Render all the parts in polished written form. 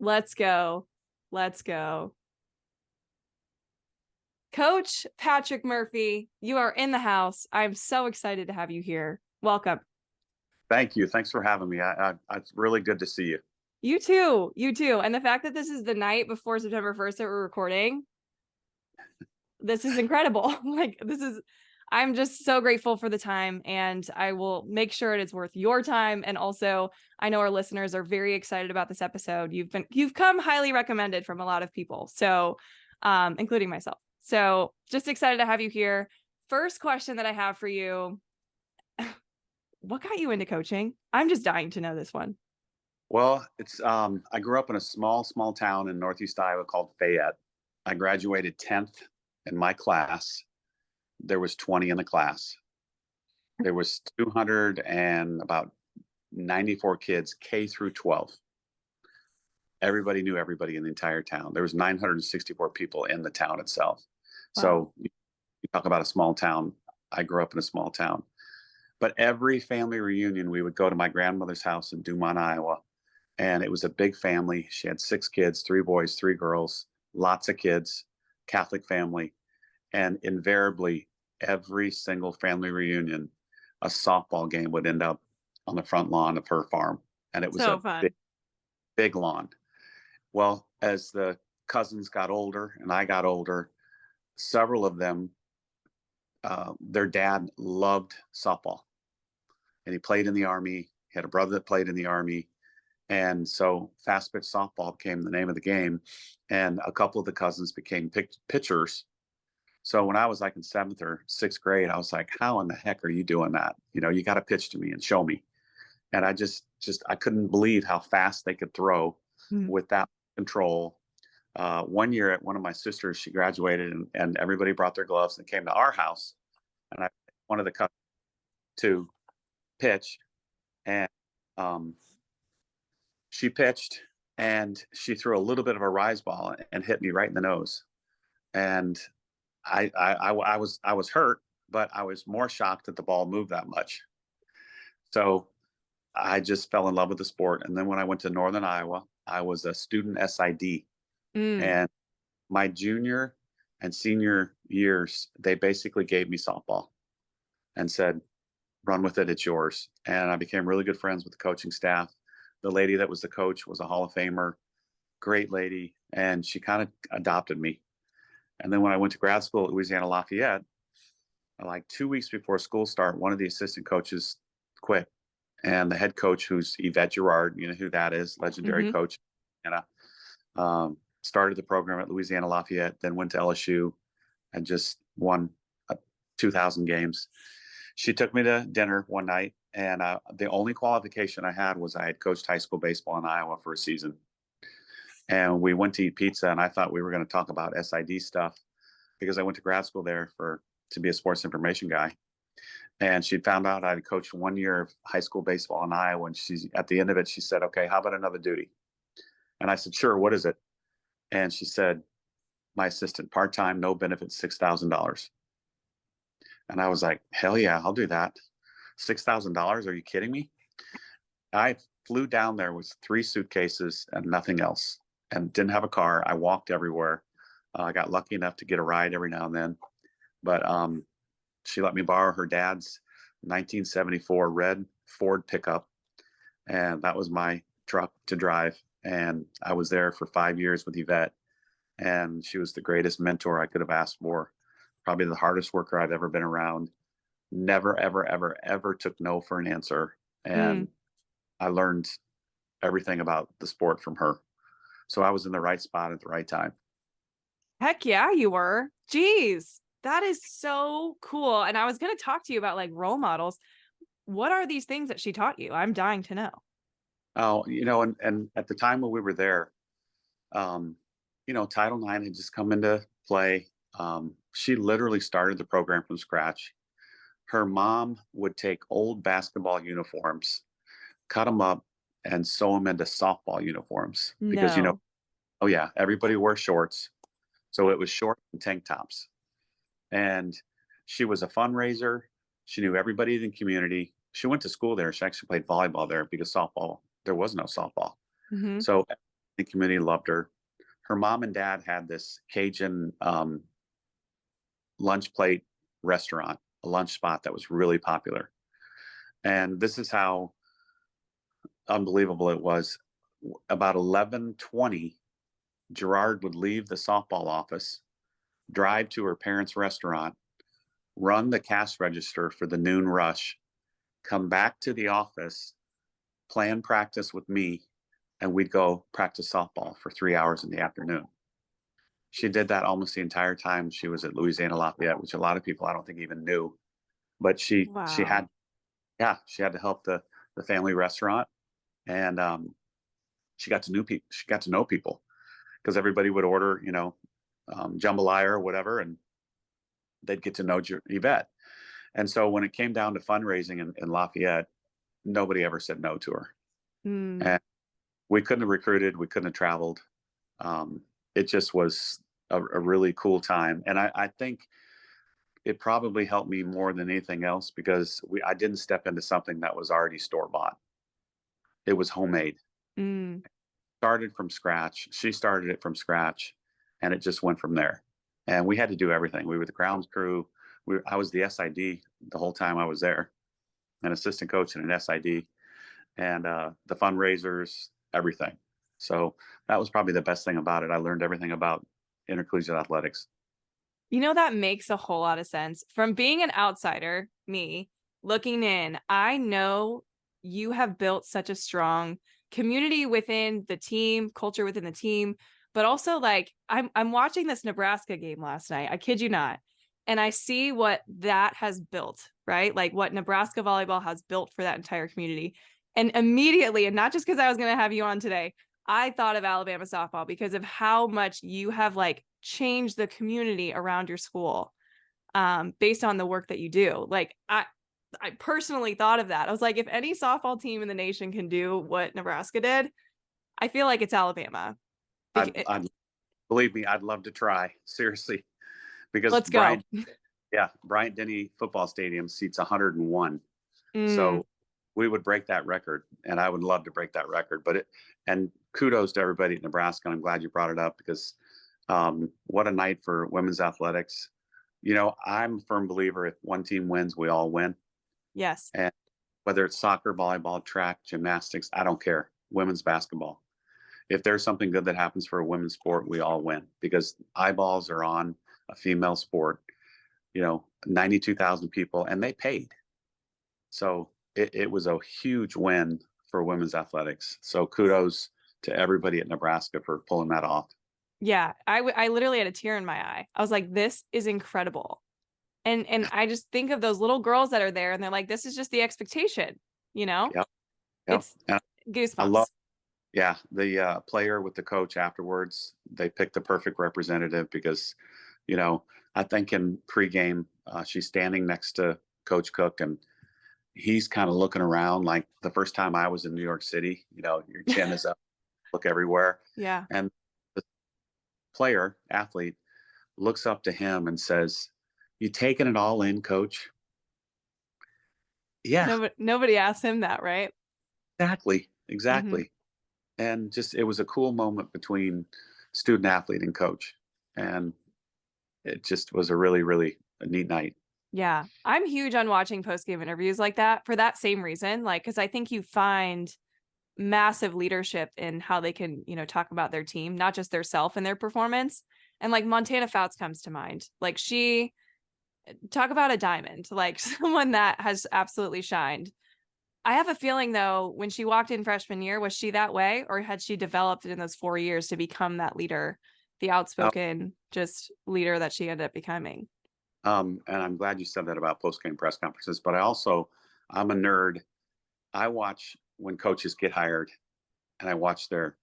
Let's go. Let's go. Coach Patrick Murphy, you are in the house. I'm so excited to have you here. Welcome. Thank you. Thanks for having me. It's really good to see you. You too. You too. And the fact that this is the night before September 1st that we're recording, this is incredible. I'm just so grateful for the time, and I will make sure it is worth your time. And also, I know our listeners are very excited about this episode. You've come highly recommended from a lot of people, so including myself. So just excited to have you here. First question that I have for you: what got you into coaching? I'm just dying to know this one. Well, it's I grew up in a small town in Northeast Iowa called Fayette. I graduated 10th in my class. There was 20 in the class. There was 200 and about 94 kids, K through 12. Everybody knew everybody in the entire town. There was 964 people in the town itself. Wow. So you talk about a small town. I grew up in a small town. But every family reunion, we would go to my grandmother's house in Dumont, Iowa. And it was a big family. She had 6 kids, 3 boys, 3 girls, lots of kids, Catholic family. And invariably, every single family reunion, a softball game would end up on the front lawn of her farm. And it was So a fun. big lawn. Well, as the cousins got older and I got older, several of them, their dad loved softball. And he played in the Army. He had a brother that played in the Army. And so fast pitch softball became the name of the game. And a couple of the cousins became pitchers. So when I was like in 7th or 6th grade, I was like, how in the heck are you doing that? You got to pitch to me and show me. And I I couldn't believe how fast they could throw with that control. One year at one of my sisters, she graduated and everybody brought their gloves and came to our house. And I wanted the cousins to pitch. And she pitched and she threw a little bit of a rise ball and hit me right in the nose. And I was hurt, but I was more shocked that the ball moved that much. So I just fell in love with the sport. And then when I went to Northern Iowa, I was a student SID. And my junior and senior years, they basically gave me softball and said, run with it, it's yours. And I became really good friends with the coaching staff. The lady that was the coach was a Hall of Famer, great lady, and she kind of adopted me. And then when I went to grad school at Louisiana Lafayette, like 2 weeks before school start, one of the assistant coaches quit. And the head coach, who's Yvette Girard, you know who that is, legendary coach, started the program at Louisiana Lafayette, then went to LSU and just won 2,000 games. She took me to dinner one night, and the only qualification I had was I had coached high school baseball in Iowa for a season. And we went to eat pizza, and I thought we were going to talk about SID stuff because I went to grad school there to be a sports information guy. And she found out I had coached 1 year of high school baseball in Iowa. And at the end of it, she said, okay, how about another duty? And I said, sure, what is it? And she said, my assistant, part-time, no benefits, $6,000. And I was like, hell yeah, I'll do that. $6,000? Are you kidding me? I flew down there with 3 suitcases and nothing else and didn't have a car. I walked everywhere. I got lucky enough to get a ride every now and then. But she let me borrow her dad's 1974 red Ford pickup. And that was my truck to drive. And I was there for 5 years with Yvette. And she was the greatest mentor I could have asked for. Probably the hardest worker I've ever been around. Never, ever, ever, ever took no for an answer. And I learned everything about the sport from her. So I was in the right spot at the right time. Heck yeah, you were. Jeez, that is so cool. And I was going to talk to you about like role models. What are these things that she taught you? I'm dying to know. Oh, and at the time when we were there, Title IX had just come into play. She literally started the program from scratch. Her mom would take old basketball uniforms, cut them up, and sew them into softball uniforms. Because, No. oh yeah, everybody wore shorts. So it was short and tank tops. And she was a fundraiser. She knew everybody in the community. She went to school there. She actually played volleyball there because there was no softball. So The community loved her. Her mom and dad had this Cajun lunch plate restaurant, a lunch spot that was really popular. And this is how unbelievable it was. About 11:20, Gerard would leave the softball office, drive to her parents' restaurant, run the cash register for the noon rush, come back to the office, plan practice with me, and we'd go practice softball for 3 hours in the afternoon. She did that almost the entire time she was at Louisiana Lafayette, which a lot of people I don't think even knew. But she Wow. had, yeah, she had to help the family restaurant, and she got to she got to know people because everybody would order, jambalaya or whatever, and they'd get to know Yvette. And so when it came down to fundraising in Lafayette, nobody ever said no to her. Mm, And we couldn't have recruited, we couldn't have traveled. It just was a really cool time. And I think it probably helped me more than anything else because I didn't step into something that was already store bought. It was homemade. mm. Started from scratch. She started it from scratch, and it just went from there. And we had to do everything. We were the grounds crew. I was the SID the whole time I was there, an assistant coach and an SID, and the fundraisers, everything. So that was probably the best thing about it. I learned everything about intercollegiate athletics. That makes a whole lot of sense. From being an outsider, me looking in, I know you have built such a strong community within the team, culture within the team, but also like I'm watching this Nebraska game last night. I kid you not. And I see what that has built, right? Like what Nebraska volleyball has built for that entire community. And immediately, and not just because I was going to have you on today, I thought of Alabama softball because of how much you have like changed the community around your school based on the work that you do. Like I personally thought of that. I was like, if any softball team in the nation can do what Nebraska did, I feel like it's Alabama. I'd believe me, I'd love to try seriously because Let's go. Bryant Denny Football Stadium seats 101. Mm, So we would break that record, and I would love to break that record. And kudos to everybody at Nebraska. And I'm glad you brought it up because what a night for women's athletics. I'm a firm believer if one team wins, we all win. yes. And whether it's soccer, volleyball, track, gymnastics, I don't care. Women's basketball. If there's something good that happens for a women's sport, we all win because eyeballs are on a female sport. 92,000 people, and they paid. So it was a huge win for women's athletics. So kudos to everybody at Nebraska for pulling that off. Yeah. I literally had a tear in my eye. I was like, this is incredible. And I just think of those little girls that are there and they're like, this is just the expectation, Yep. Yep. It's And I love, goosebumps. yeah, the player with the coach afterwards, they picked the perfect representative because, you know, I think in pregame, she's standing next to Coach Cook and he's kind of looking around like the first time I was in New York City, your chin is up, look everywhere. Yeah. And the player, athlete, looks up to him and says, "You taking it all in, coach?" Yeah, Nobody asked him that, right? exactly. Mm-hmm. Exactly. And just it was a cool moment between student athlete and coach. And it just was a really, really a neat night. Yeah. I'm huge on watching post-game interviews like that for that same reason. Like, because I think you find massive leadership in how they can, talk about their team, not just their self and their performance. And like Montana Fouts comes to mind. Like she talk about a diamond, like someone that has absolutely shined. I have a feeling though, when she walked in freshman year, was she that way, or had she developed it in those 4 years to become that leader, the Uh, outspoken just leader that she ended up becoming? and I'm glad you said that about post game press conferences, but I'm a nerd. I watch when coaches get hired and I watch their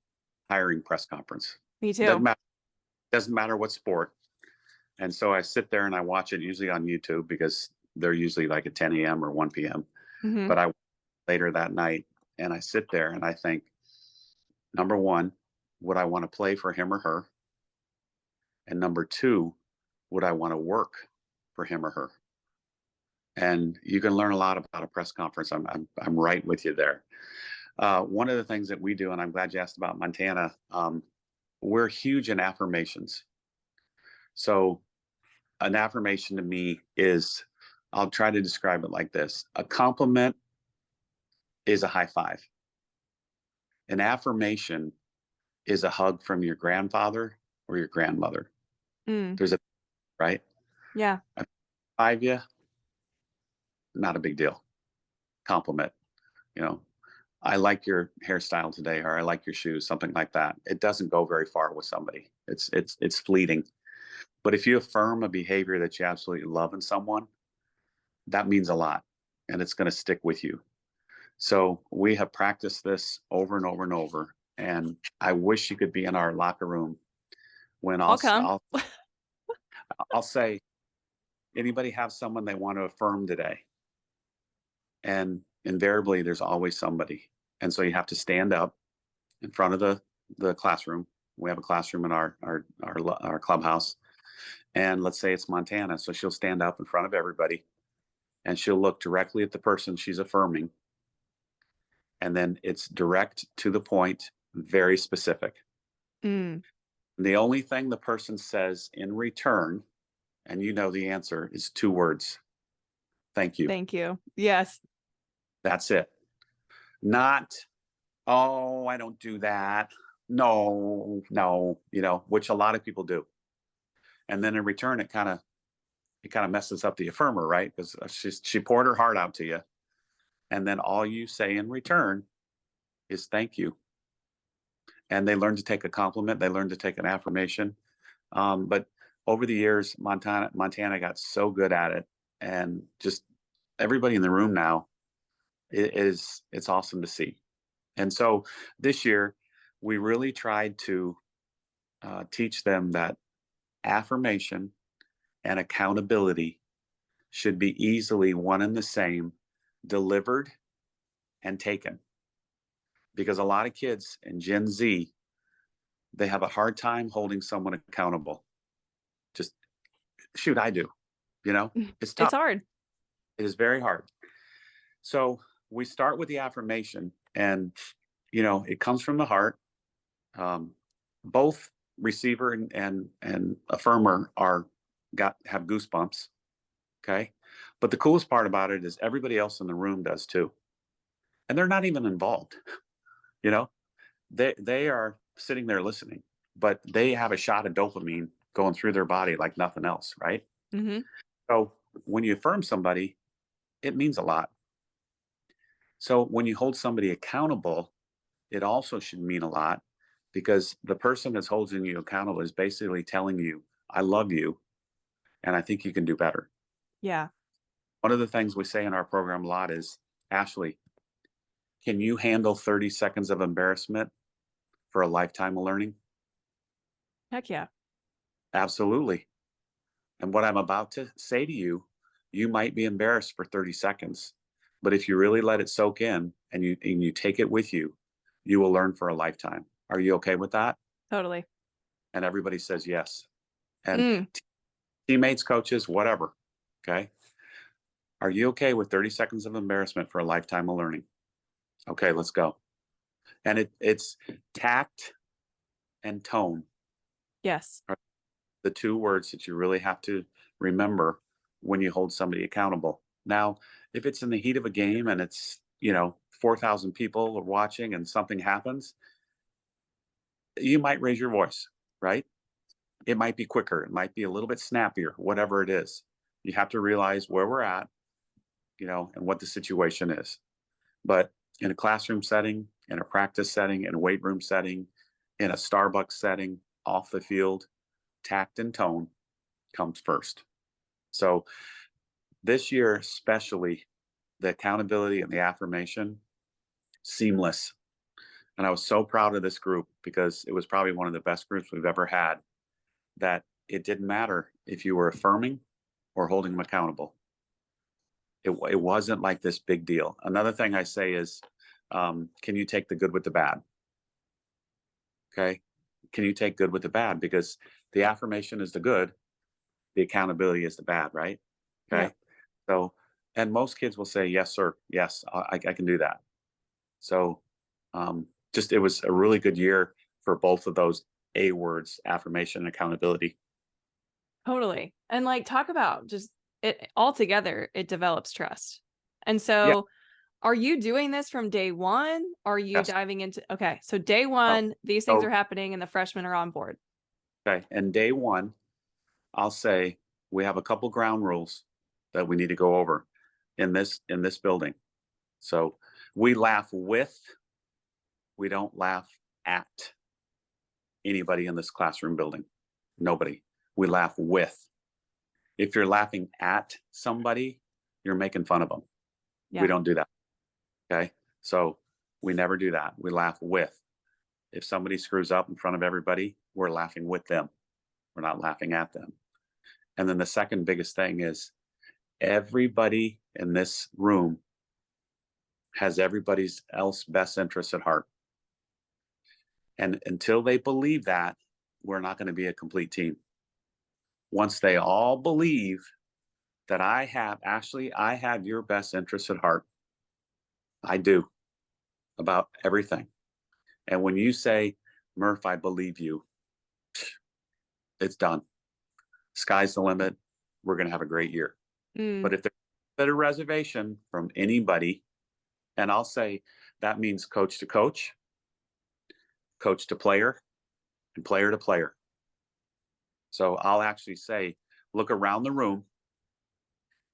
hiring press conference. Me Doesn't too. matter, doesn't matter what sport. And so I sit there and I watch it usually on YouTube because they're usually like at 10 a.m. or 1 p.m. Mm-hmm. But I later that night and I sit there and I think, number one, would I want to play for him or her? And number two, would I want to work for him or her? And you can learn a lot about a press conference. I'm right with you there. One of the things that we do, and I'm glad you asked about Montana, we're huge in affirmations. So an affirmation to me is, I'll try to describe it like this: a compliment is a high five. An affirmation is a hug from your grandfather or your grandmother. Mm, There's a right. yeah. I five you, not a big deal. Compliment, you know. I like your hairstyle today, or I like your shoes, something like that. It doesn't go very far with somebody. It's fleeting. But if you affirm a behavior that you absolutely love in someone, that means a lot, and it's going to stick with you. So we have practiced this over and over and over. And I wish you could be in our locker room when I'll come. I'll say, anybody have someone they want to affirm today? And invariably, there's always somebody. And so you have to stand up in front of the classroom. We have a classroom in our clubhouse, and let's say it's Montana, so she'll stand up in front of everybody, and she'll look directly at the person she's affirming, and then it's direct to the point, very specific. Mm, The only thing the person says in return, and you know the answer, is two words: thank you. thank you. Yes. That's it. Not, oh, I don't do that. No, no, which a lot of people do. And then in return, it kind of messes up the affirmer, right? Because she poured her heart out to you, and then all you say in return is thank you. And they learn to take a compliment. They learn to take an affirmation. But over the years, Montana got so good at it, and just everybody in the room now it's awesome to see. And so this year, we really tried to teach them that affirmation and accountability should be easily one and the same, delivered and taken. Because a lot of kids in Gen Z, they have a hard time holding someone accountable. Just shoot, I do. It's It's tough. hard. It is very hard. So we start with the affirmation, and it comes from the heart. Both receiver and affirmer have goosebumps. Okay, but the coolest part about it is everybody else in the room does too, and they're not even involved. You know, they are sitting there listening, but they have a shot of dopamine going through their body like nothing else, right? Hmm. So when you affirm somebody, it means a lot. So when you hold somebody accountable, it also should mean a lot, because the person that's holding you accountable is basically telling you, I love you and I think you can do better. Yeah. One of the things we say in our program a lot is, Ashley, can you handle 30 seconds of embarrassment for a lifetime of learning? Heck yeah. Absolutely. And what I'm about to say to you, you might be embarrassed for 30 seconds, but if you really let it soak in and you take it with you, you will learn for a lifetime. Are you okay with that? Totally. And everybody says yes. And Mm, teammates, coaches, whatever. Okay. Are you okay with 30 seconds of embarrassment for a lifetime of learning? Okay, let's go. And it's tact and tone yes. are the two words that you really have to remember when you hold somebody accountable. Now, if it's in the heat of a game and it's, 4,000 people are watching and something happens, you might raise your voice, right? It might be quicker. It might be a little bit snappier, whatever it is. You have to realize where we're at, and what the situation is. But in a classroom setting, in a practice setting, in a weight room setting, in a Starbucks setting, off the field, tact and tone comes first. So this year, especially, the accountability and the affirmation, seamless. And I was so proud of this group, because it was probably one of the best groups we've ever had, that it didn't matter if you were affirming or holding them accountable. It wasn't like this big deal. Another thing I say is, can you take the good with the bad? Okay. Can you take good with the bad? Because the affirmation is the good, the accountability is the bad, right? Yeah. Okay. So, and most kids will say, yes, sir. Yes, I can do that. So Just, it was a really good year for both of those A words, affirmation and accountability. Totally. And like, talk about just it all together, it develops trust. And Yeah. so are you doing this from day one? Are you Yes. diving into, okay, so day Oh, one, these things are so, happening and the freshmen are on board. okay. And day one, I'll say we have a couple ground rules that we need to go over in this building. So we laugh with, we don't laugh at anybody in this classroom building. Nobody. We laugh with. If you're laughing at somebody, you're making fun of them. We Yeah. don't do that. Okay. So we never do that. We laugh with. If somebody screws up in front of everybody, we're laughing with them. We're not laughing at them. And then the second biggest thing is everybody in this room has everybody's else best interests at heart. And until they believe that, we're not going to be a complete team. Once they all believe that Ashley, I have your best interests at heart. I do, about everything. And when you say, Murph, I believe you, it's done. Sky's the limit. We're going to have a great year. Mm. But if there's a bit of reservation from anybody, and I'll say that means coach to coach, coach to player, and player to player. So I'll actually say, look around the room,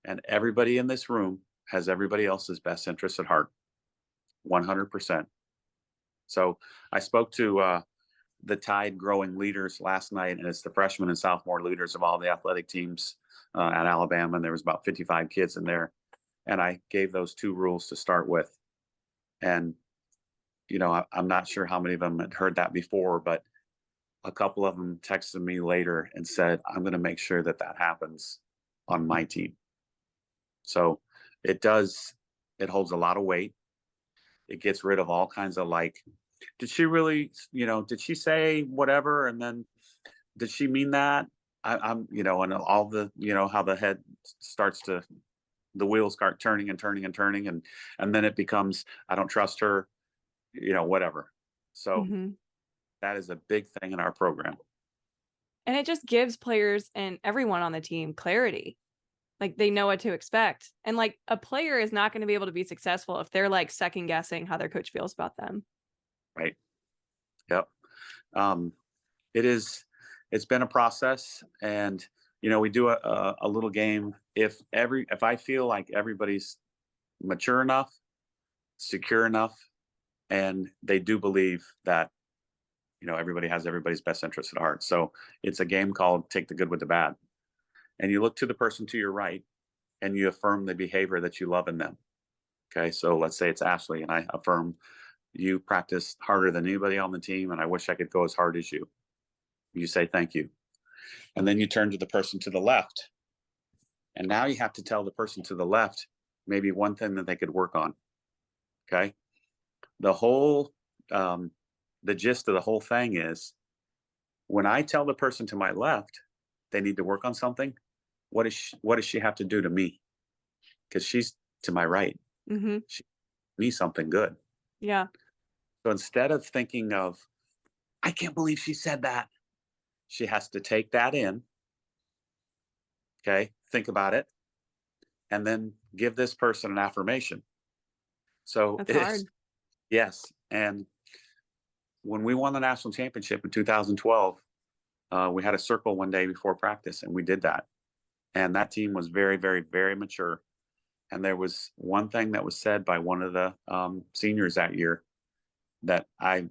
and everybody in this room has everybody else's best interests at heart, 100%. So I spoke to the Tide growing leaders last night, and it's the freshman and sophomore leaders of all the athletic teams at Alabama, and there was about 55 kids in there. And I gave those two rules to start with. And, you know, I'm not sure how many of them had heard that before, but a couple of them texted me later and said, I'm going to make sure that that happens on my team. So it does, it holds a lot of weight. It gets rid of all kinds of like, did she really, you know, did she say whatever? And then did she mean that? I'm, you know, and all the, you know, how the head starts to, the wheels start turning and turning and turning. And then it becomes, I don't trust her, you know, whatever. So Mm-hmm. that is a big thing in our program. And it just gives players and everyone on the team clarity. Like they know what to expect. And like a player is not going to be able to be successful if they're like second guessing how their coach feels about them. Right. Yep. Um, it's been a process, and, you know, we do a little game. If I feel like everybody's mature enough, secure enough, and they do believe that, you know, everybody has everybody's best interest at heart. So it's a game called Take the Good with the Bad. And you look to the person to your right and you affirm the behavior that you love in them. Okay. So let's say it's Ashley, and I affirm, you practice harder than anybody on the team, and I wish I could go as hard as you. You say thank you. And then you turn to the person to the left. And now you have to tell the person to the left maybe one thing that they could work on. Okay. The whole, the gist of the whole thing is, when I tell the person to my left they need to work on something, what does she have to do to me? Because she's to my right. Mm-hmm. She me something good. Yeah. So instead of thinking of, I can't believe she said that, she has to take that in. Okay. Think about it. And then give this person an affirmation. So That's it's, hard. yes. And when we won the national championship in 2012, we had a circle one day before practice, and we did that. And that team was very, very, very mature. And there was one thing that was said by one of the seniors that year that I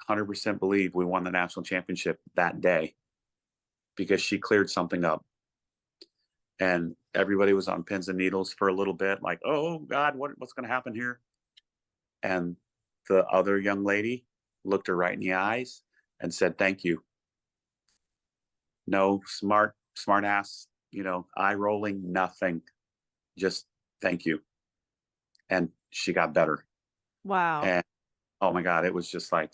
100% believe we won the national championship that day, because she cleared something up. And everybody was on pins and needles for a little bit, like, oh God, what's going to happen here? And the other young lady looked her right in the eyes and said, thank you. No smart ass, you know, eye rolling, nothing. Just thank you. And she got better. Wow. And oh my God, it was just like,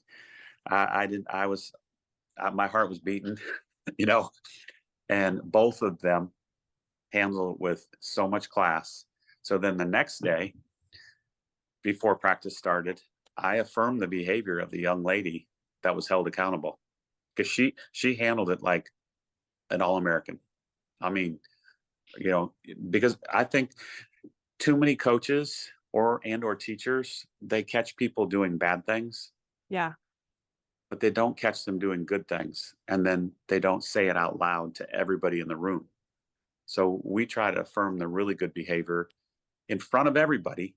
my heart was beating, you know, and both of them handled it with so much class. So then the next day, before practice started, I affirmed the behavior of the young lady that was held accountable, because she handled it like an All-American. I mean, you know, because I think too many coaches or teachers, they catch people doing bad things, Yeah. but they don't catch them doing good things, and then they don't say it out loud to everybody in the room. So we try to affirm the really good behavior in front of everybody,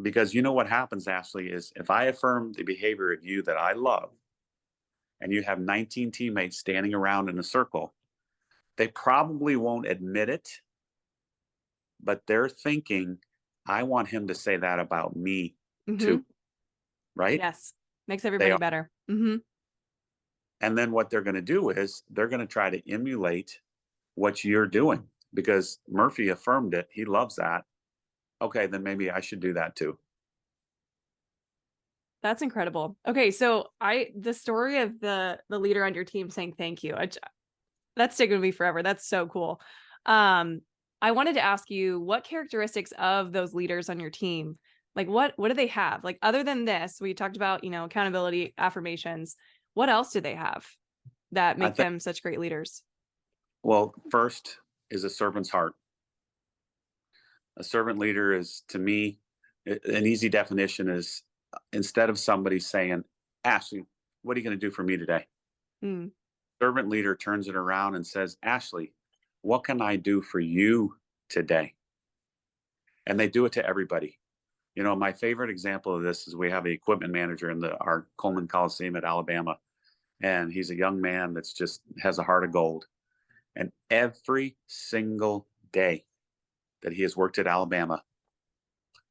because you know what happens, Ashley, is if I affirm the behavior of you that I love, and you have 19 teammates standing around in a circle, they probably won't admit it, but they're thinking, I want him to say that about me Mm-hmm. too, right? Yes. Makes They everybody are. better. Mm-hmm. And then what they're going to do is they're going to try to emulate what you're doing, because Murphy affirmed it. He loves that. Okay, then maybe I should do that too. That's incredible. Okay, so the story of the leader on your team saying thank you, that's sticking with me forever. That's so cool. I wanted to ask you, what characteristics of those leaders on your team, like what do they have? Like, other than this, we talked about, accountability, affirmations. What else do they have that I make think, them such great leaders? well, first is a servant's heart. A servant leader is, to me, an easy definition is, instead of somebody saying, Ashley, what are you going to do for me today? Mm, Servant leader turns it around and says, Ashley, what can I do for you today? And they do it to everybody. You know, my favorite example of this is we have an equipment manager in our Coleman Coliseum at Alabama, and he's a young man that's just has a heart of gold. And every single day that he has worked at Alabama,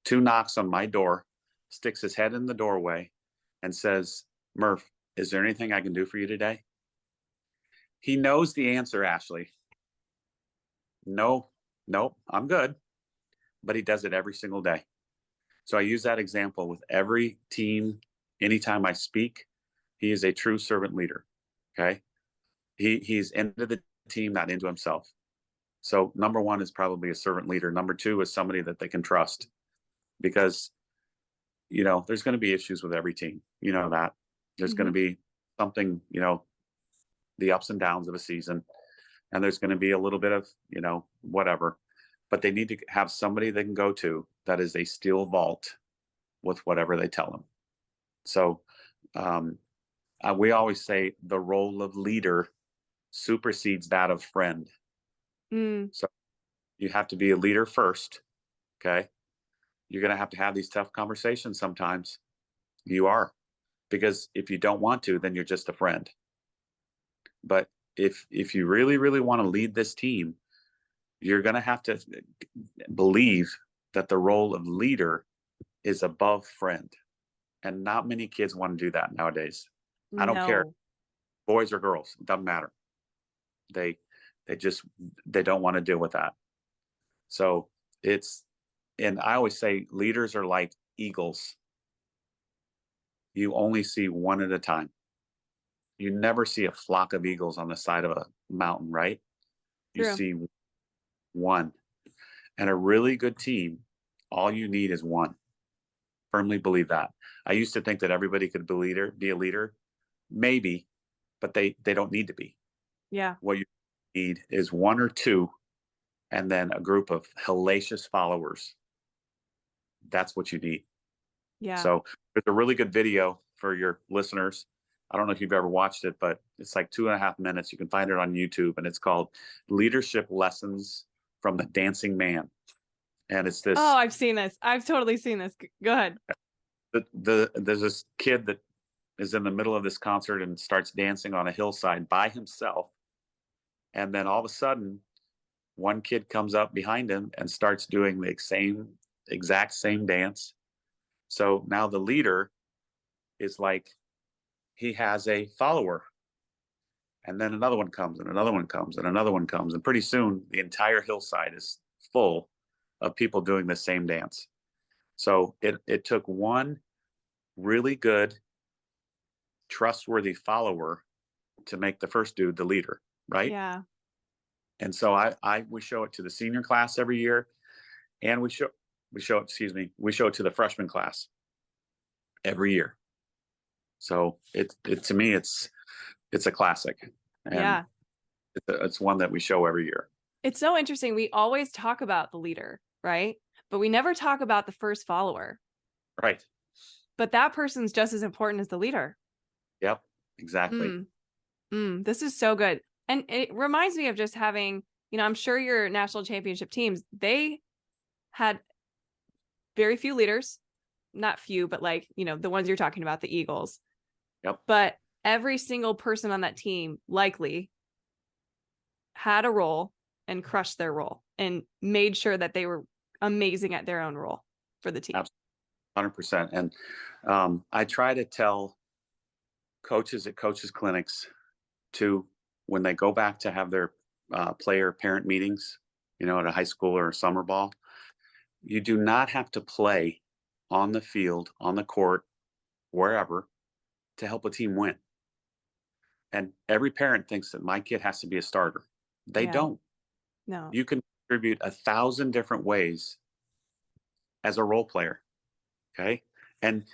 2 knocks on my door, sticks his head in the doorway, and says, Murph, is there anything I can do for you today? He knows the answer, Ashley. No, nope, I'm good. But he does it every single day. So I use that example with every team. Anytime I speak, he is a true servant leader. Okay. He's into the team, not into himself. So number one is probably a servant leader. Number two is somebody that they can trust, because, there's going to be issues with every team. You know that. There's going hmm to be something, the ups and downs of a season, and there's going to be a little bit of, whatever. But they need to have somebody they can go to that is a steel vault with whatever they tell them. So um, we always say the role of leader supersedes that of friend. mm, So you have to be a leader first. Okay. You're going to have these tough conversations sometimes. You are, because if you don't want to, then you're just a friend. But if you really, really want to lead this team, you're going to have to believe that the role of leader is above friend. And not many kids want to do that nowadays. I don't care, no. boys or girls, it doesn't matter. They they just they don't want to deal with that. So it's and I always say leaders are like eagles. You only see one at a time. You never see a flock of eagles on the side of a mountain, right? You True. see one. And a really good team, all you need is one. Firmly believe that. I used to think that everybody could be a leader, maybe, but they don't need to be. Yeah. What you need is one or two, and then a group of hellacious followers. That's what you need. Yeah. So there's a really good video for your listeners. I don't know if you've ever watched it, but it's like 2.5 minutes. You can find it on YouTube, and it's called Leadership Lessons from the Dancing Man. And it's Oh, this I've seen this. I've totally seen this. Go ahead. there's this kid that is in the middle of this concert and starts dancing on a hillside by himself. And then all of a sudden, one kid comes up behind him and starts doing the exact same dance. So now the leader is like, he has a follower. And then another one comes, and another one comes, and another one comes. And pretty soon, the entire hillside is full of people doing the same dance. So it took one really good, trustworthy follower to make the first dude the leader, right? Yeah. And so we show it to the senior class every year, and we show it to the freshman class. every year. So it to me, it's a classic, and Yeah. it's one that we show every year. It's so interesting. We always talk about the leader, right? But we never talk about the first follower. Right. But that person's just as important as the leader. Yep. Exactly. This is so good. And it reminds me of just having, I'm sure your national championship teams, they had very few leaders, not few, but like, the ones you're talking about, the Eagles. Yep. But every single person on that team likely had a role and crushed their role and made sure that they were amazing at their own role for the team. Absolutely. 100%. And I try to tell coaches at coaches clinics to, when they go back to have their player parent meetings, at a high school or a summer ball, you do not have to play on the field, on the court, wherever, to help a team win. And every parent thinks that my kid has to be a starter. They Yeah. don't. No. You can contribute 1,000 different ways as a role player. Okay. And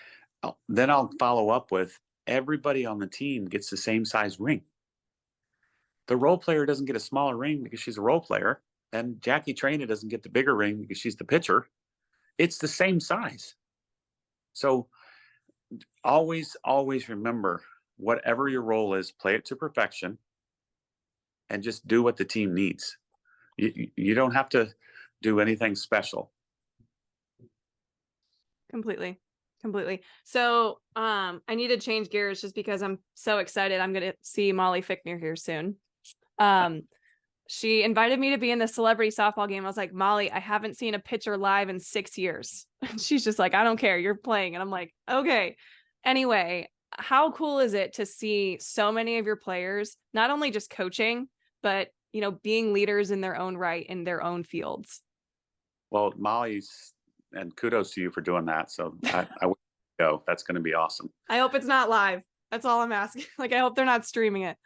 then I'll follow up with, everybody on the team gets the same size ring. The role player doesn't get a smaller ring because she's a role player, and Jackie Traina doesn't get the bigger ring because she's the pitcher. It's the same size. So always remember, whatever your role is, play it to perfection and just do what the team needs. You don't have to do anything special. Completely. So I need to change gears just because I'm so excited. I'm gonna see Molly Fickner here soon. She invited me to be in the celebrity softball game. I was like, Molly, I haven't seen a pitcher live in 6 years. And she's just like, I don't care, you're playing. And I'm like, okay. Anyway, how cool is it to see so many of your players not only just coaching, but being leaders in their own right in their own fields? Well, Molly's, and kudos to you for doing that. So I would go. That's going to be awesome. I hope it's not live. That's all I'm asking. Like, I hope they're not streaming it.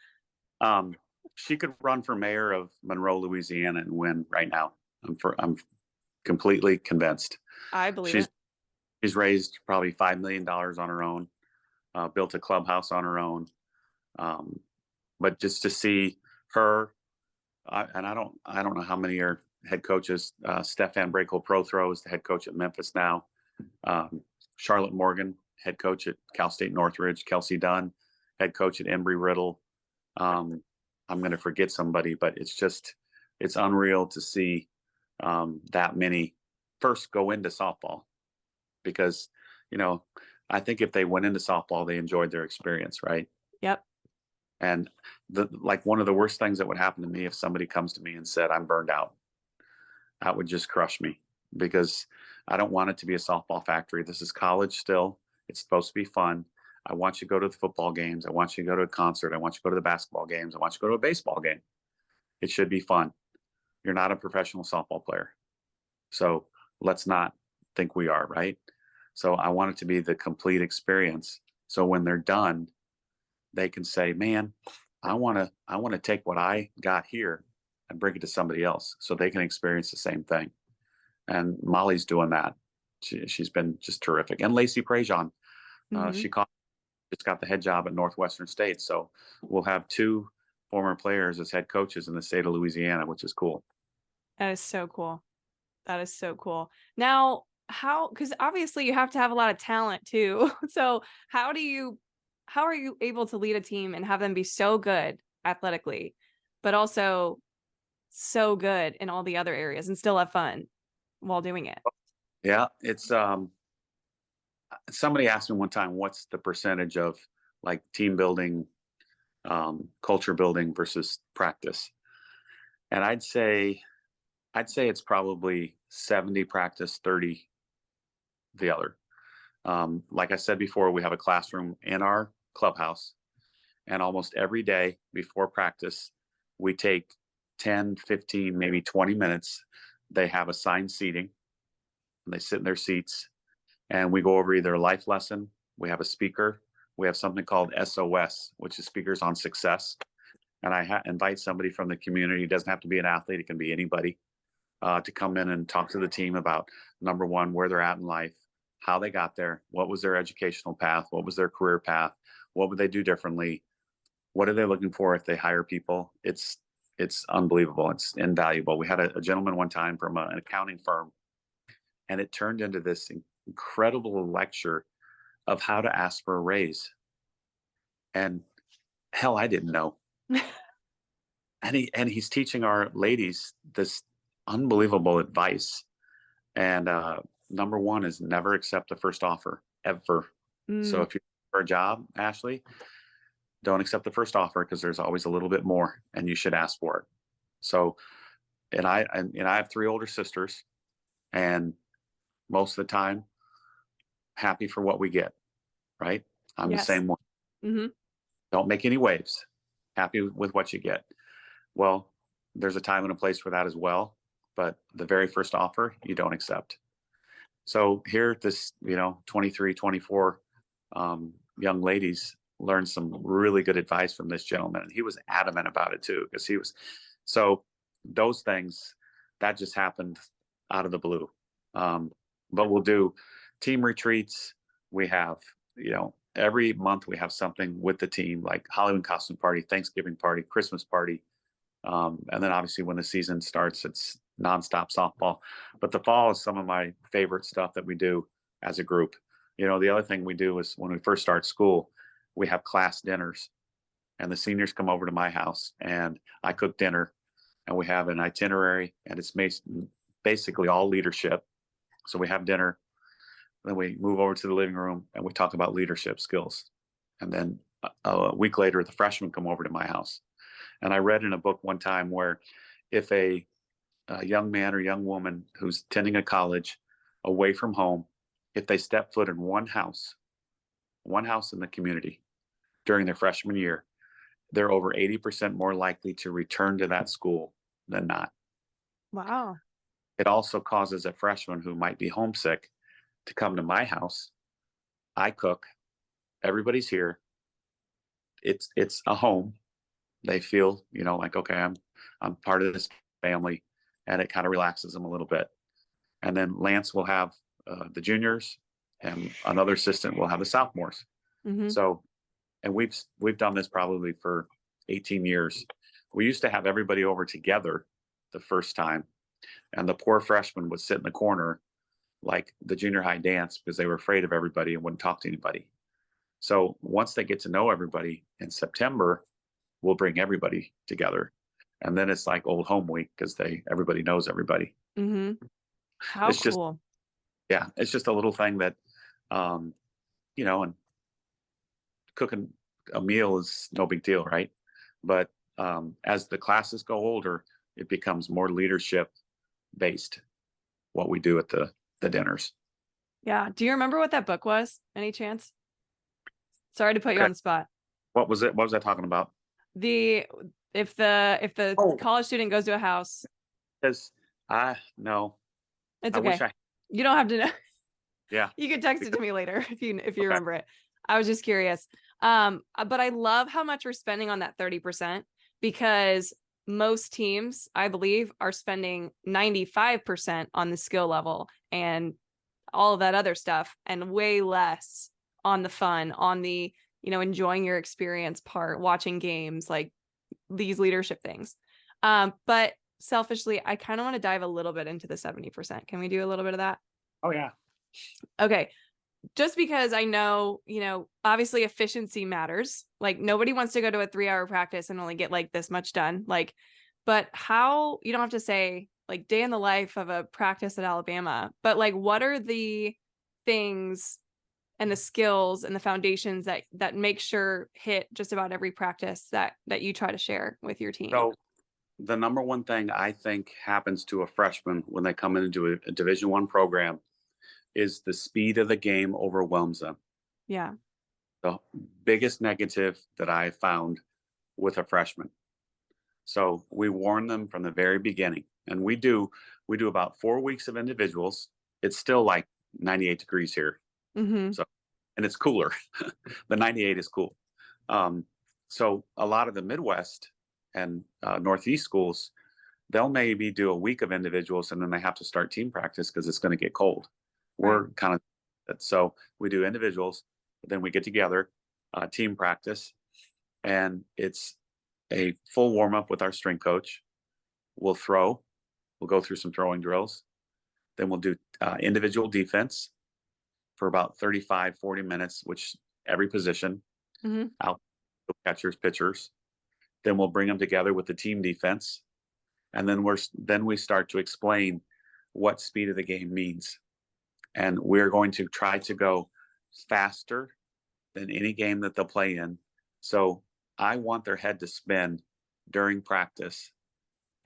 She could run for mayor of Monroe, Louisiana, and win right now. I'm completely convinced. I believe it. She's raised probably $5 million on her own, built a clubhouse on her own. But just to see her, and I don't know how many are head coaches. Stefan Brakel Prothro is the head coach at Memphis now. Charlotte Morgan, head coach at Cal State Northridge. Kelsey Dunn, head coach at Embry-Riddle. I'm going to forget somebody, but it's unreal to see that many first go into softball, because, I think if they went into softball, they enjoyed their experience, right? Yep. And one of the worst things that would happen to me, if somebody comes to me and said, I'm burned out, that would just crush me, because I don't want it to be a softball factory. This is college still. It's supposed to be fun. I want you to go to the football games. I want you to go to a concert. I want you to go to the basketball games. I want you to go to a baseball game. It should be fun. You're not a professional softball player, so let's not think we are, right? So I want it to be the complete experience. So when they're done, they can say, man, I want to take what I got here and bring it to somebody else so they can experience the same thing. And Molly's doing that. She's been just terrific. And Lacey Prejean, she just got the head job at Northwestern State. So we'll have 2 former players as head coaches in the state of Louisiana, which is cool. That is so cool. Now, because obviously you have to have a lot of talent too. So how are you able to lead a team and have them be so good athletically, but also so good in all the other areas and still have fun while doing it? Yeah, it's somebody asked me one time, what's the percentage of like team building, culture building versus practice? And I'd say it's probably 70 practice, 30 the other. Like I said before, we have a classroom in our clubhouse, and almost every day before practice, we take 10, 15, maybe 20 minutes. They have assigned seating, and they sit in their seats, and we go over either a life lesson. We have a speaker. We have something called SOS, which is Speakers on Success. And I invite somebody from the community. It doesn't have to be an athlete. It can be anybody, to come in and talk to the team about, number one, where they're at in life. how they got there, what was their educational path, what was their career path, what would they do differently, what are they looking for if they hire people. It's unbelievable. It's invaluable. We had a gentleman one time from an accounting firm, and it turned into this incredible lecture of how to ask for a raise. And hell, I didn't know. And he's teaching our ladies this unbelievable advice. And number one is never accept the first offer ever. So Mm, if you're for a job, Ashley, don't accept the first offer because there's always a little bit more, and you should ask for it. So, and I have three older sisters, and most of the time, happy for what we get. Right? I'm the yes. same one. Hmm. Don't make any waves. Happy with what you get. Well, there's a time and a place for that as well. But the very first offer, you don't accept. So here, this, 23, 24 young ladies learned some really good advice from this gentleman. And he was adamant about it too, because so those things that just happened out of the blue. But we'll do team retreats. We have, every month we have something with the team, like Halloween costume party, Thanksgiving party, Christmas party. And then obviously when the season starts, it's nonstop softball. But the fall is some of my favorite stuff that we do as a group. The other thing we do is when we first start school, we have class dinners, and the seniors come over to my house and I cook dinner, and we have an itinerary, and it's basically all leadership. So we have dinner, then we move over to the living room and we talk about leadership skills. And then a week later, the freshmen come over to my house. And I read in a book one time where if a young man or young woman who's attending a college away from home, if they step foot in one house in the community during their freshman year, they're over 80% more likely to return to that school than not. Wow. It also causes a freshman who might be homesick to come to my house. I cook, everybody's here. It's a home. They feel, like, okay, I'm part of this family, and it kind of relaxes them a little bit. And then Lance will have the juniors, and another assistant will have the sophomores. Hmm. So, and we've done this probably for 18 years. We used to have everybody over together the first time, and the poor freshmen would sit in the corner like the junior high dance because they were afraid of everybody and wouldn't talk to anybody. So once they get to know everybody in September, we'll bring everybody together. And then it's like old home week because everybody knows everybody. Hmm. How It's just, cool. yeah, it's just a little thing that, um, and cooking a meal is no big deal, right? But as the classes go older, it becomes more leadership based, what we do at the dinners. Yeah. Do you remember what that book was? Any chance? Sorry to put you Okay. on the spot. What was it? What was I talking about? The if the Oh, college student goes to a house, because no, it's I wish okay. I, You don't have to know. yeah. You can text it to me later if you Okay. remember it. I was just curious. But I love how much we're spending on that 30%, because most teams, I believe, are spending 95% on the skill level and all of that other stuff, and way less on the fun, on the, enjoying your experience part, watching games, like these leadership things. But selfishly, I kind of want to dive a little bit into the 70%. Can we do a little bit of that? Oh yeah. Okay. Just because I know, obviously efficiency matters. Like nobody wants to go to a 3-hour practice and only get like this much done. Like, but how, you don't have to say like day in the life of a practice at Alabama, but like, what are the things and the skills and the foundations that make sure hit just about every practice that you try to share with your team? So the number one thing I think happens to a freshman when they come into a Division One program is the speed of the game overwhelms them. Yeah. The biggest negative that I found with a freshman. So we warn them from the very beginning, and we do about 4 weeks of individuals. It's still like 98 degrees here, Mm-hmm. so and it's cooler. The 98 is cool. So a lot of the Midwest and Northeast schools, they'll maybe do a week of individuals and then they have to start team practice because it's going to get cold. Right. We're kind of it. So we do individuals, then we get together, team practice, and it's a full warm up with our strength coach. We'll throw, we'll go through some throwing drills. Then we'll do individual defense for about 35, 40 minutes, which every position, Hmm. out catchers, pitchers. Then we'll bring them together with the team defense. And then we start to explain what speed of the game means. And we're going to try to go faster than any game that they'll play in. So I want their head to spin during practice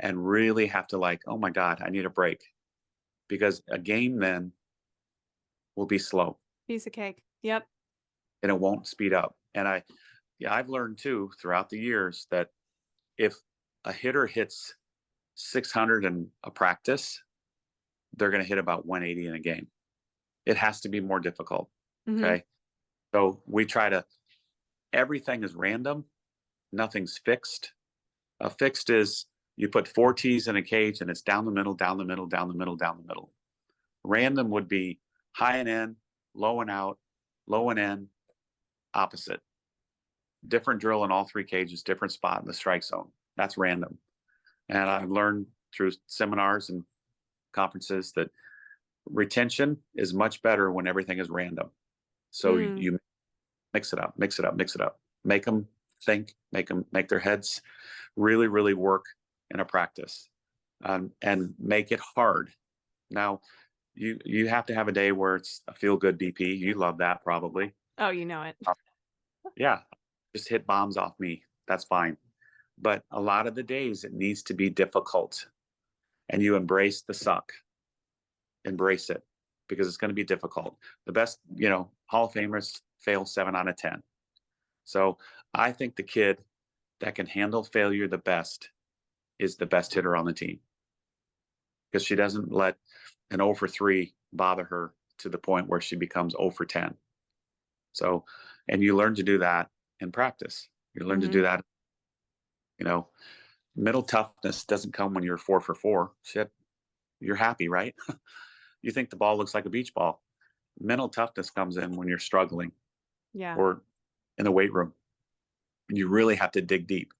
and really have to like, oh my God, I need a break. Because a game then will be slow Piece of cake. Yep. and it won't speed up. And I've learned too throughout the years that if a hitter hits 600 in a practice, they're going to hit about 180 in a game. It has to be more difficult. Hmm. Okay. So we try to, everything is random. Nothing's fixed. A fixed is you put 4 T's in a cage and it's down the middle, down the middle, down the middle, down the middle. Random would be high and in, low and out, low and in, opposite. Different drill in all 3 cages, different spot in the strike zone. That's random. And I've learned through seminars and conferences that retention is much better when everything is random. So you mix it up, mix it up, mix it up. Make them think, make their heads really, really work in a practice, and make it hard. Now, you have to have a day where it's a feel good BP. You love that probably. Oh, you know it. Yeah, just hit bombs off me. That's fine. But a lot of the days it needs to be difficult, and you embrace the suck. Embrace it because it's going to be difficult. The best, Hall of Famers fail 7 out of 10. So I think the kid that can handle failure the best is the best hitter on the team because she doesn't let an 0 for 3 bother her to the point where she becomes 0 for 10. So, and you learn to do that in practice. You learn to do that. Mental toughness doesn't come when you're 4 for 4. Shit, you're happy, right? You think the ball looks like a beach ball. Mental toughness comes in when you're struggling Yeah. or in the weight room. And you really have to dig deep.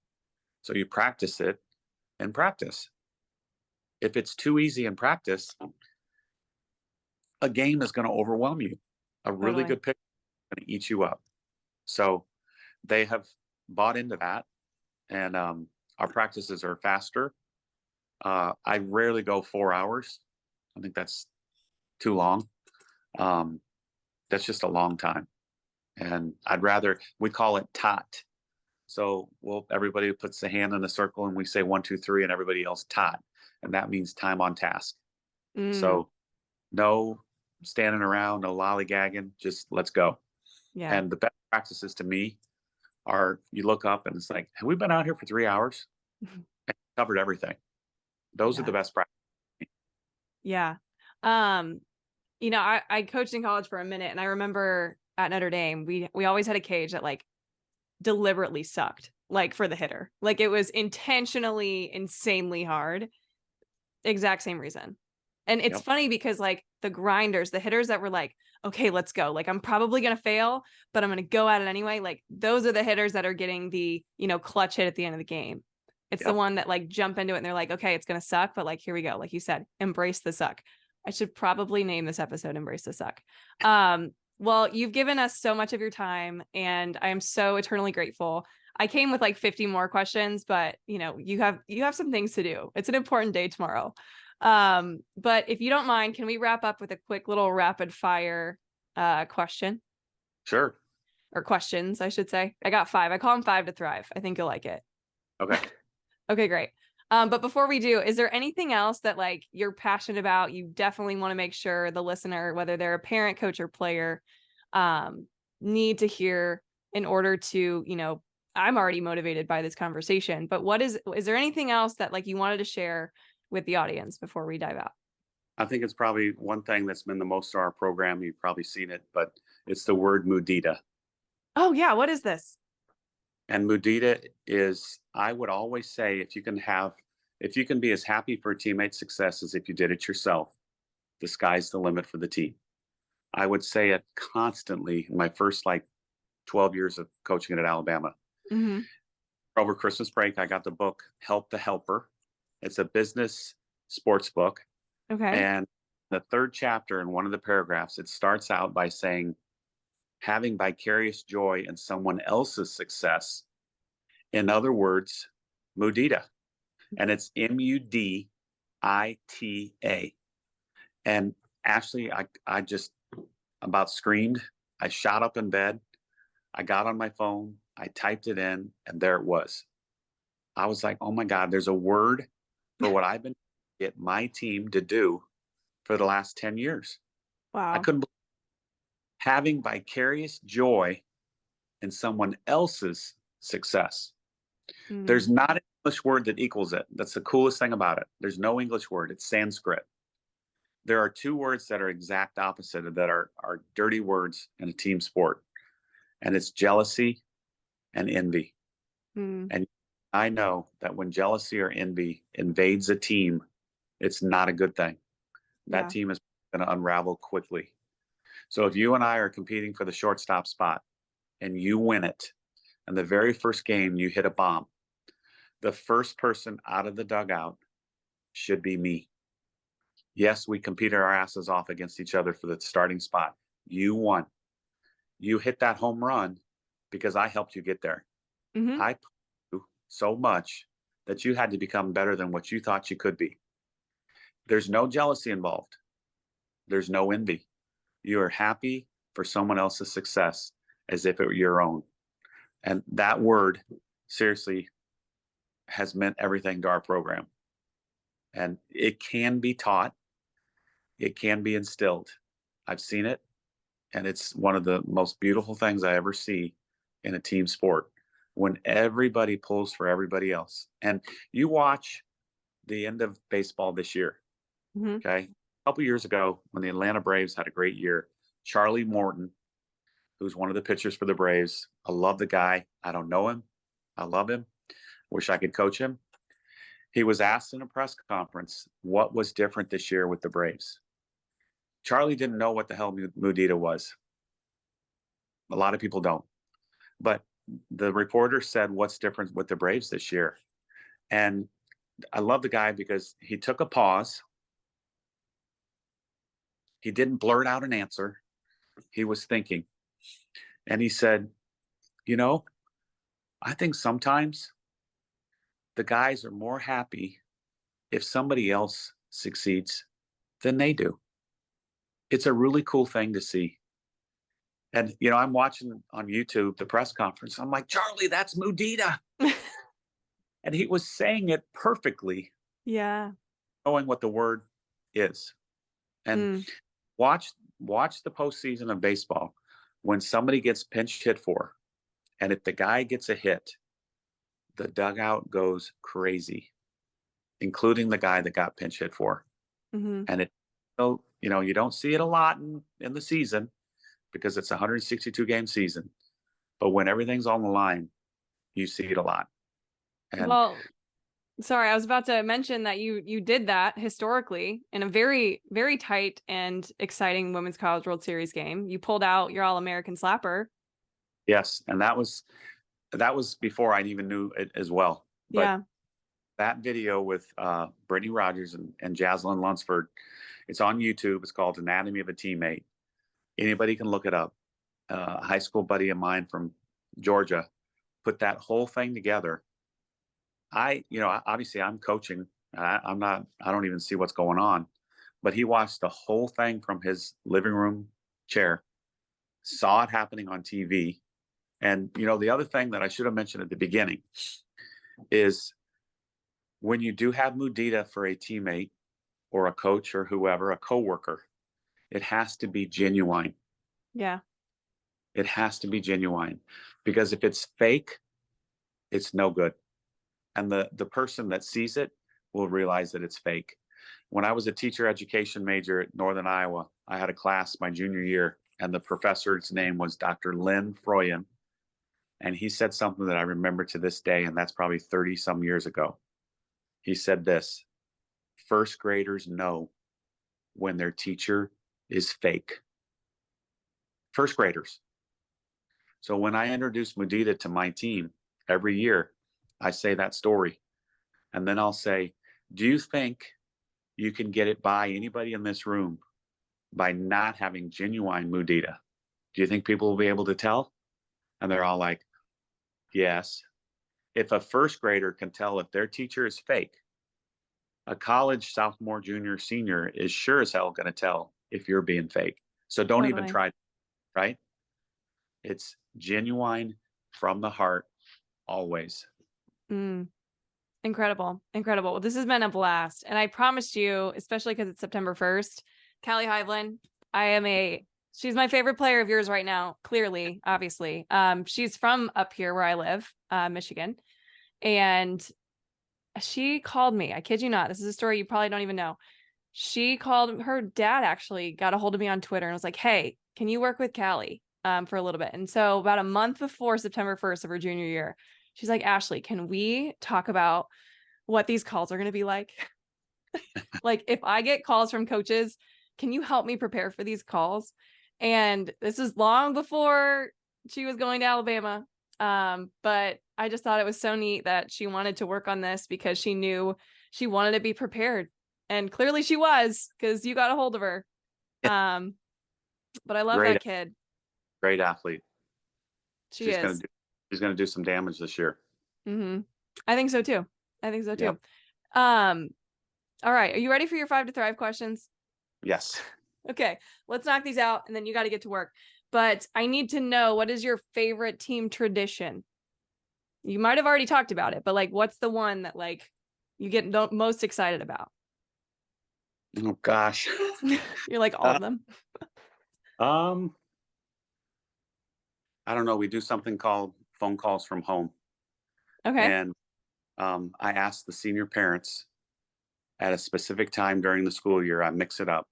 So you practice it and practice. If it's too easy in practice, a game is going to overwhelm you. A really Totally. good pitch is going to eat you up. So they have bought into that. And our practices are faster. I rarely go 4 hours. I think that's too long. That's just a long time. And we call it tot. So everybody puts the hand in a circle and we say 1, 2, 3, and everybody else tot. And that means time on task. So no standing around, no lollygagging, just let's go. Yeah. And the best practices to me are you look up and it's like, have we been out here for 3 hours? And covered everything. Those are Yeah. the best practices. Yeah. I coached in college for a minute, and I remember at Notre Dame, we always had a cage that like deliberately sucked, like for the hitter. Like it was intentionally insanely hard. Exact same reason. And it's Yep. funny because like the grinders, the hitters that were like, okay, let's go. Like I'm probably going to fail, but I'm going to go at it anyway. Like those are the hitters that are getting the, clutch hit at the end of the game. It's the Yep. one that like jump into it and they're like, okay, it's going to suck, but like, here we go. Like you said, embrace the suck. I should probably name this episode Embrace the Suck. Well, you've given us so much of your time and I am so eternally grateful. I came with like 50 more questions, but you have some things to do. It's an important day tomorrow. But if you don't mind, can we wrap up with a quick little rapid fire question? Sure. Or questions, I should say. I got 5. I call them 5 to thrive. I think you'll like it. Okay. Okay, great. But before we do, is there anything else that like you're passionate about? You definitely want to make sure the listener, whether they're a parent, coach, or player, need to hear in order to, I'm already motivated by this conversation, but is there anything else that like you wanted to share with the audience before we dive out? I think it's probably one thing that's been the most to our program. You've probably seen it, but it's the word Mudita. Oh yeah. What is this? And Mudita is, I would always say, if you can be as happy for a teammate's success as if you did it yourself, the sky's the limit for the team. I would say it constantly in my first like 12 years of coaching at Alabama. Hmm. Over Christmas break, I got the book Help the Helper. It's a business sports book. Okay. And the third chapter in one of the paragraphs, it starts out by saying, having vicarious joy in someone else's success. In other words, Mudita. And it's Mudita. And Ashley, I just about screamed. I shot up in bed. I got on my phone. I typed it in, and there it was. I was like, oh my God, there's a word for what I've been get my team to do for the last 10 years. I Wow. couldn't believe having vicarious joy in someone else's success. There's Mm. not an English word that equals it. That's the coolest thing about it. There's no English word. It's Sanskrit. There are two words that are exact opposite that are dirty words in a team sport, and it's jealousy and envy. Mm. And I know that when jealousy or envy invades a team, it's not a good thing. That Yeah. team is going to unravel quickly. So if you and I are competing for the shortstop spot and you win it, and the very first game you hit a bomb, the first person out of the dugout should be me. Yes, we competed our asses off against each other for the starting spot. You won. You hit that home run because I helped you get there. Hmm. I pushed you so much that you had to become better than what you thought you could be. There's no jealousy involved. There's no envy. You are happy for someone else's success as if it were your own. And that word, seriously, has meant everything to our program. And it can be taught, it can be instilled. I've seen it, and it's one of the most beautiful things I ever see in a team sport when everybody pulls for everybody else. And you watch the end of baseball this year, Hmm. okay? A couple years ago, when the Atlanta Braves had a great year, Charlie Morton, who's one of the pitchers for the Braves, I love the guy. I don't know him. I love him. Wish I could coach him. He was asked in a press conference what was different this year with the Braves. Charlie didn't know what the hell Mudita was. A lot of people don't. But the reporter said, what's different with the Braves this year? And I love the guy because he took a pause. He didn't blurt out an answer. He was thinking. And he said, you know, I think sometimes the guys are more happy if somebody else succeeds than they do. It's a really cool thing to see. And, I'm watching on YouTube the press conference. I'm like, Charlie, that's Mudita. And he was saying it perfectly, Yeah. knowing what the word is. And Mm. watch the postseason of baseball when somebody gets pinch hit for, and if the guy gets a hit, the dugout goes crazy, including the guy that got pinch hit for. Hmm. And you don't see it a lot in the season because it's a 162 game season. But when everything's on the line, you see it a lot. And Well, sorry, I was about to mention that you did that historically in a very, very tight and exciting Women's College World Series game. You pulled out your All-American slapper. yes, and that was before I even knew it as well. But Yeah. that video with Brittany Rogers and Jaslyn Lunsford, it's on YouTube. It's called Anatomy of a Teammate. Anybody can look it up. A high school buddy of mine from Georgia put that whole thing together. Obviously I'm coaching. I'm not, I don't even see what's going on, but he watched the whole thing from his living room chair, saw it happening on TV. And, the other thing that I should have mentioned at the beginning is when you do have Mudita for a teammate or a coach or whoever, a coworker, it has to be genuine. Yeah. It has to be genuine because if it's fake, it's no good. And the person that sees it will realize that it's fake. When I was a teacher education major at Northern Iowa, I had a class my junior year, and the professor's name was Dr. Lynn Froyen. And he said something that I remember to this day, and that's probably 30 some years ago. He said this: first graders know when their teacher is fake. first graders. So when I introduce Mudita to my team every year, I say that story. And then I'll say, do you think you can get it by anybody in this room by not having genuine Mudita? Do you think people will be able to tell? And they're all like, yes. If a first grader can tell if their teacher is fake, a college sophomore, junior, senior is sure as hell going to tell if you're being fake. So don't even Totally. try, right? It's genuine from the heart always. Mm. Incredible. Incredible. Well, this has been a blast. And I promised you, especially because it's September 1st, Callie Hyveland, she's my favorite player of yours right now. Clearly, obviously. She's from up here where I live, Michigan. And she called me. I kid you not. This is a story you probably don't even know. She called, her dad actually got a hold of me on Twitter and was like, hey, can you work with Callie for a little bit? And so about a month before September 1st of her junior year, she's like, Ashley, can we talk about what these calls are going to be like? Like, if I get calls from coaches, can you help me prepare for these calls? And this is long before she was going to Alabama. But I just thought it was so neat that she wanted to work on this because she knew she wanted to be prepared. And clearly she was, because you got a hold of her. But I love Great, that kid. great athlete. She is. She's gonna do some damage this year. Mm-hmm. I think so too. I think so too. Yep. All right. Are you ready for your 5 to Thrive questions? Yes. Okay, let's knock these out and then you got to get to work. But I need to know, what is your favorite team tradition? You might have already talked about it, but like, what's the one that like you get most excited about? Oh gosh. You're like all of them. Um, I don't know. We do something called phone calls from home, Okay. and I ask the senior parents at a specific time during the school year. I mix it up,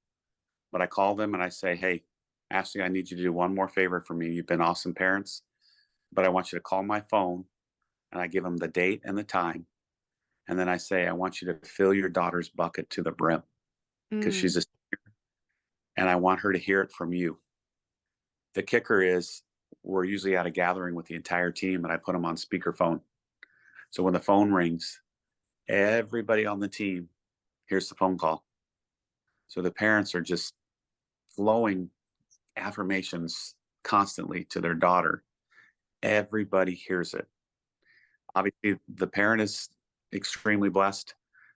but I call them and I say, "Hey, Ashley, I need you to do one more favor for me. You've been awesome parents, but I want you to call my phone." And I give them the date and the time, and then I say, "I want you to fill your daughter's bucket to the brim because Mm, she's a senior, and I want her to hear it from you." The kicker is we're usually at a gathering with the entire team, and I put them on speakerphone. So when the phone rings, everybody on the team hears the phone call. So the parents are just flowing affirmations constantly to their daughter. Everybody hears it. Obviously, the parent is extremely blessed,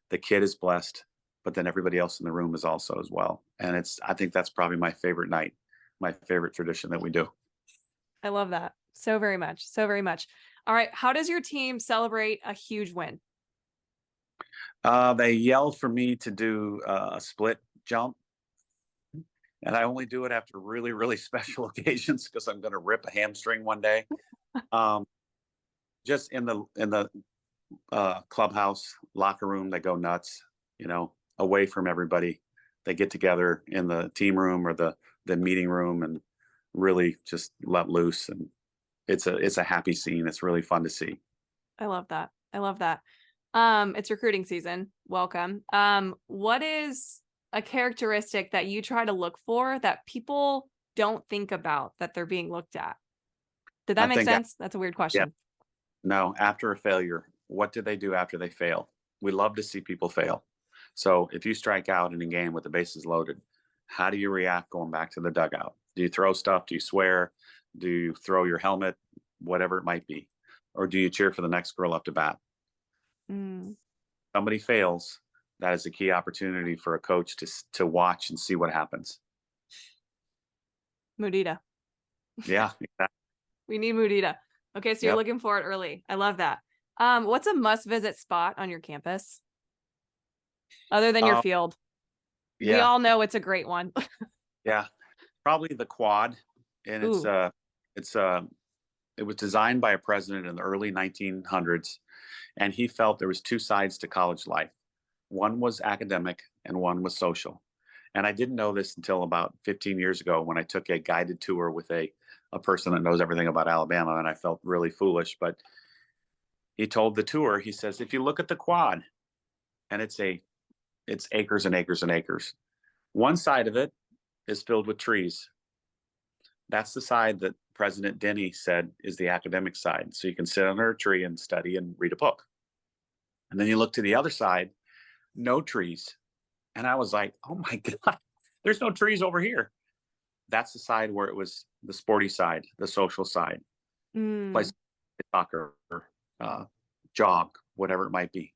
the kid is blessed, but then everybody else in the room is also as well. And I think that's probably my favorite night, my favorite tradition that we do. I love that so very much. So very much. All right. How does your team celebrate a huge win? They yell for me to do a split jump, and I only do it after really, really special occasions because I'm going to rip a hamstring one day. Um, just in the clubhouse locker room, they go nuts. You know, away from everybody, they get together in the team room or the meeting room and really just let loose. And it's a happy scene. It's really fun to see. I love that. I love that. It's recruiting season. Welcome. What is a characteristic that you try to look for that people don't think about that they're being looked at? Did I that make think, sense? That's a weird yeah, question. no, after a failure, what do they do after they fail? We love to see people fail. So if you strike out in a game with the bases loaded, how do you react going back to the dugout? Do you throw stuff? Do you swear? Do you throw your helmet? Whatever it might be. Or do you cheer for the next girl up to bat? Mm, Somebody fails, that is a key opportunity for a coach to watch and see what happens. Mudita. Yeah, exactly. We need Mudita. Okay, so you're Yep. looking for it early. I love that. What's a must-visit spot on your campus other than your Um, field? We yeah, all know it's a great one. yeah. Probably the quad, and Ooh. it's it was designed by a president in the early 1900s, and he felt there was two sides to college life. One was academic and one was social. And I didn't know this until about 15 years ago when I took a guided tour with a person that knows everything about Alabama, and I felt really foolish. But he told the tour, he says, if you look at the quad, and it's acres and acres and acres. One side of it is filled with trees. That's the side that President Denny said is the academic side. So you can sit under a tree and study and read a book. And then you look to the other side, no trees. And I was like, oh my God, there's no trees over here. That's the side where it was the sporty side, the social side, play Mm, soccer, uh, jog, whatever it might be.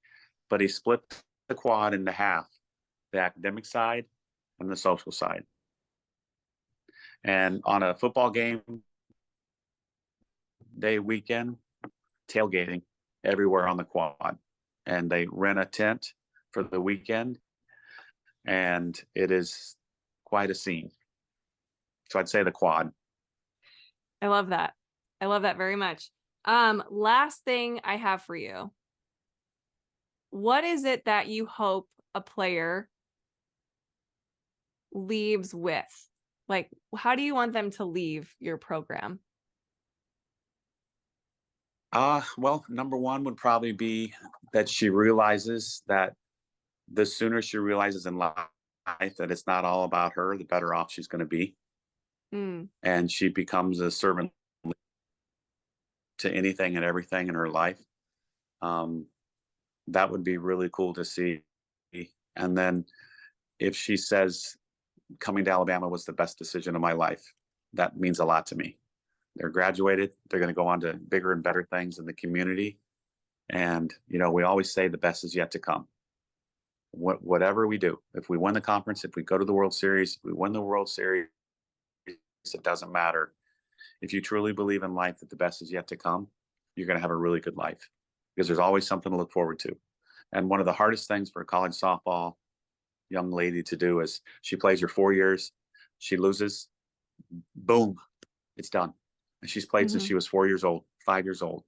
But he split the quad into half, the academic side and the social side. And on a football game day weekend, tailgating everywhere on the quad. And they rent a tent for the weekend, and it is quite a scene. So I'd say the quad. I love that. I love that very much. Last thing I have for you. What is it that you hope a player leaves with? Like, how do you want them to leave your program? Well, number one would probably be that she realizes that the sooner she realizes in life that it's not all about her, the better off she's going to be. Mm, And she becomes a servant to anything and everything in her life. Um, that would be really cool to see. And then if she says coming to Alabama was the best decision of my life, that means a lot to me. They're graduated. They're going to go on to bigger and better things in the community. And, you know, we always say the best is yet to come. Whatever we do, if we win the conference, if we go to the World Series, if we win the World Series, it doesn't matter. If you truly believe in life that the best is yet to come, you're going to have a really good life because there's always something to look forward to. And one of the hardest things for a college softball young lady to do is she plays her 4 years, she loses, boom, it's done. And she's played since mm-hmm. she was 4 years old, 5 years old.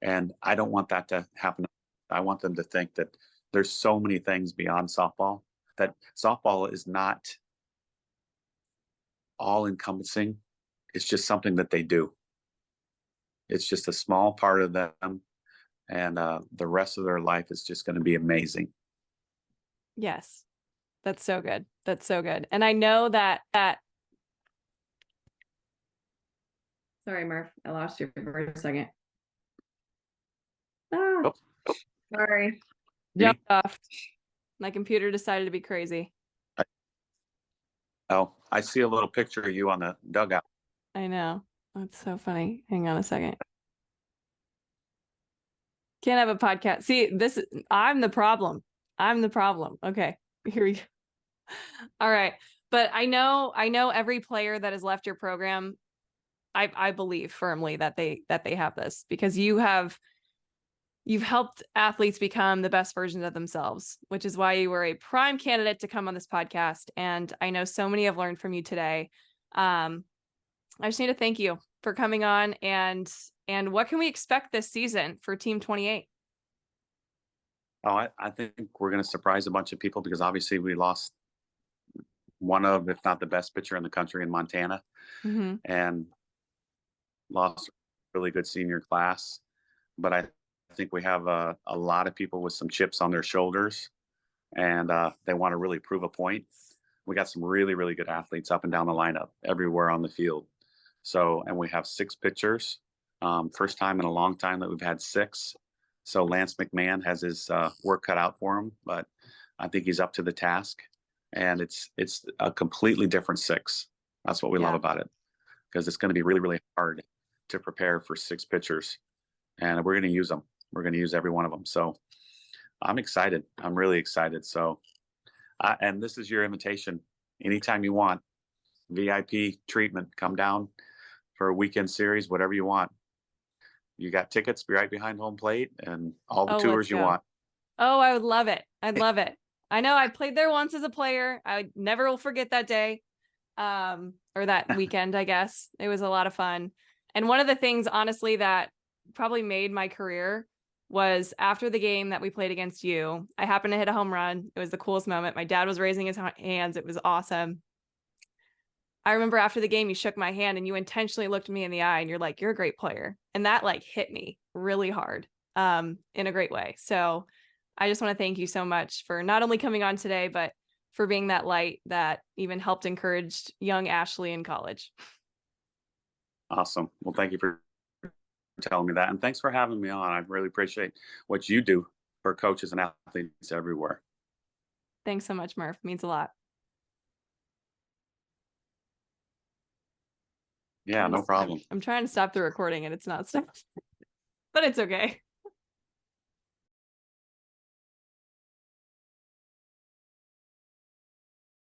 And I don't want that to happen. I want them to think that there's so many things beyond softball, that softball is not all encompassing. It's just something that they do. It's just a small part of them. And the rest of their life is just going to be amazing. Yes. That's so good. That's so good. And I know that sorry, Murph, I lost you for a second. Ah, Oh, sorry. me? Jumped off. My computer decided to be crazy. Oh, I see a little picture of you on the dugout. I know. That's so funny. Hang on a second. Can't have a podcast. See, I'm the problem. I'm the problem. Okay. Here we go. All right. But I know every player that has left your program, I believe firmly that they have this because you've helped athletes become the best versions of themselves, which is why you were a prime candidate to come on this podcast. And I know so many have learned from you today. I just need to thank you for coming on, and what can we expect this season for Team 28? Oh, I think we're going to surprise a bunch of people because obviously we lost one of, if not the best pitcher in the country in Montana, Mm-hmm. and lost a really good senior class. But I think we have a lot of people with some chips on their shoulders, and they want to really prove a point. We got some really, really good athletes up and down the lineup everywhere on the field. So, and we have 6 pitchers. First time in a long time that we've had 6. So Lance McMahon has his work cut out for him, but I think he's up to the task. And it's a completely different 6. That's what we love about it, because it's going to be really, really hard to prepare for 6 pitchers, and we're going to use them. We're going to use every one of them. So I'm excited. I'm really excited. So, and this is your invitation. Anytime you want, VIP treatment, come down for a weekend series, whatever you want. You got tickets, be right behind home plate, and all the tours you want. Oh, I would love it. I'd love it. I know I played there once as a player. I never will forget that day. Or that weekend, I guess. It was a lot of fun. And one of the things, honestly, that probably made my career was after the game that we played against you, I happened to hit a home run. It was the coolest moment. My dad was raising his hands. It was awesome. I remember after the game, you shook my hand and you intentionally looked me in the eye and you're like, you're a great player. And that like hit me really hard, in a great way. So I just want to thank you so much for not only coming on today, but for being that light that even helped encourage young Ashley in college. Awesome. Well, thank you for telling me that. And thanks for having me on. I really appreciate what you do for coaches and athletes everywhere. Thanks so much, Murph. Means a lot. Yeah, no problem. I'm trying to stop the recording and it's not stopped, but it's okay.